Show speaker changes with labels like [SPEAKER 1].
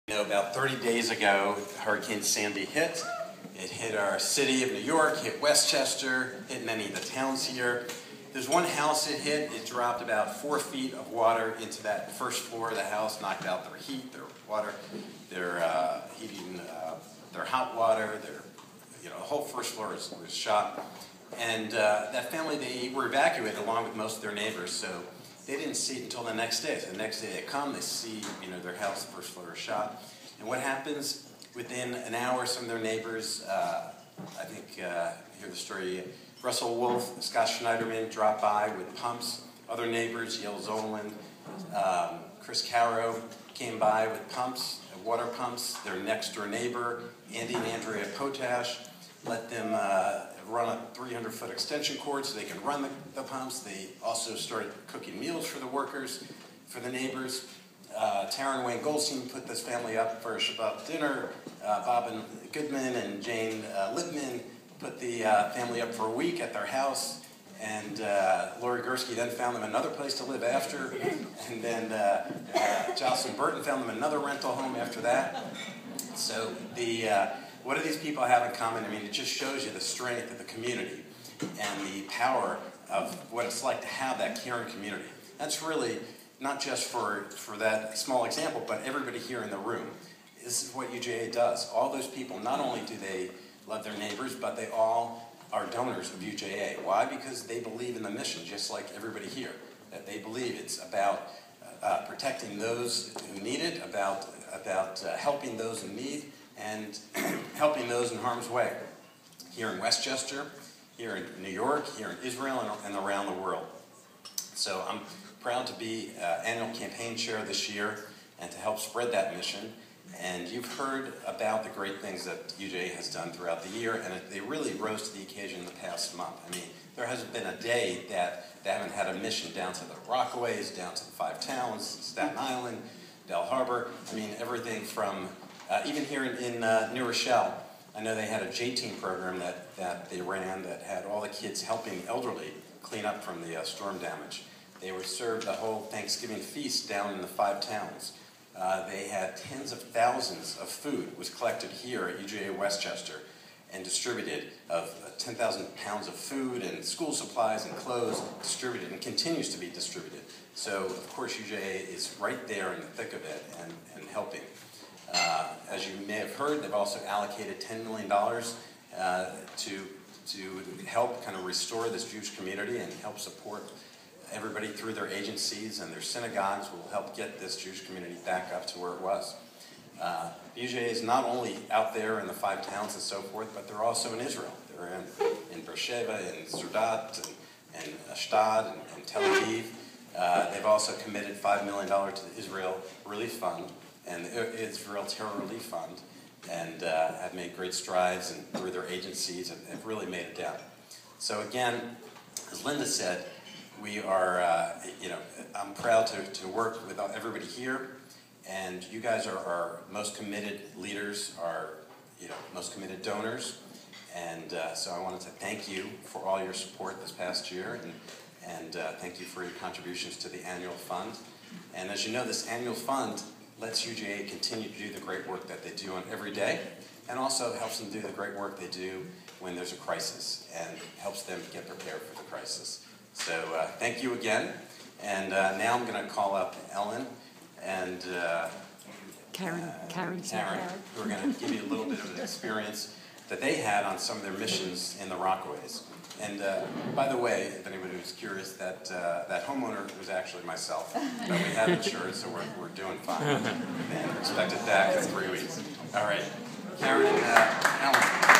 [SPEAKER 1] About 30 days ago, Hurricane Sandy hit. It hit our city of New York, hit Westchester, hit many of the towns here. There's one house it hit. It dropped about 4 feet of water into that first floor of the house, knocked out their heat, their water, their heating, their hot water, the whole first floor was shot. And that family, they were evacuated along with most of their neighbors, so they didn't see it until the next day. So the next day they come, they see their house, the first floor is shot. And what happens within an hour, some of their neighbors, I think, hear the story, Russell Wolf, Scott Schneiderman dropped by with pumps. Other neighbors, Yale Zoland, Chris Caro came by with pumps, water pumps. Their next door neighbor, Andy and Andrea Potash, let them run a 300-foot extension cord so they can run the pumps. They also started cooking meals for the workers, for the neighbors. Tara and Wayne Goldstein put this family up for a Shabbat dinner. Bob and Goodman and Jane Lippman put the family up for a week at their house. And Lori Gursky then found them another place to live after. And then Jocelyn Burton found them another rental home after that. So what do these people have in common? I mean, it just shows you the strength of the community and the power of what it's like to have that caring community. That's really not just for that small example, but everybody here in the room. This is what UJA does. All those people, not only do they love their neighbors, but they all are donors of UJA. Why? Because they believe in the mission, just like everybody here. That they believe it's about protecting those who need it, about helping those in need, and helping those in harm's way. Here in Westchester, here in New York, here in Israel, and around the world. So I'm proud to be annual campaign chair this year and to help spread that mission. And you've heard about the great things that UJA has done throughout the year, and they really rose to the occasion in the past month. I mean, there hasn't been a day that they haven't had a mission down to the Rockaways, down to the 5 towns, Staten Island, Del Harbor. I mean, everything from even here in New Rochelle. I know they had a J-Team program that they ran that had all the kids helping elderly clean up from the storm damage. They were served the whole Thanksgiving feast down in the 5 towns. They had tens of thousands of food was collected here at UJA Westchester and distributed, of 10,000 pounds of food and school supplies and clothes distributed and continues to be distributed. So, of course, UJA is right there in the thick of it and helping. As you may have heard, they've also allocated $10 million to help kind of restore this Jewish community and help support everybody through their agencies, and their synagogues will help get this Jewish community back up to where it was. UJA is not only out there in the 5 towns and so forth, but they're also in Israel. They're in Beersheba, in Sderot, and Ashdod, and Tel Aviv. They've also committed $5 million to the Israel Relief Fund and the Israel Terror Relief Fund, and have made great strides and through their agencies and have really made it down. So again, as Linda said, we are, I'm proud to work with everybody here, and you guys are our most committed leaders, our most committed donors, and so I wanted to thank you for all your support this past year, and thank you for your contributions to the annual fund. And as you know, this annual fund lets UJA continue to do the great work that they do on every day, and also helps them do the great work they do when there's a crisis, and helps them get prepared for the crisis. So thank you again, and now I'm going to call up Ellen and Karen, who are going to give you a little bit of an experience that they had on some of their missions in the Rockaways. And by the way, if anybody was curious, that homeowner was actually myself. But we have insurance, so we're doing fine. And expect it back in 3 weeks. All right, Karen and Ellen.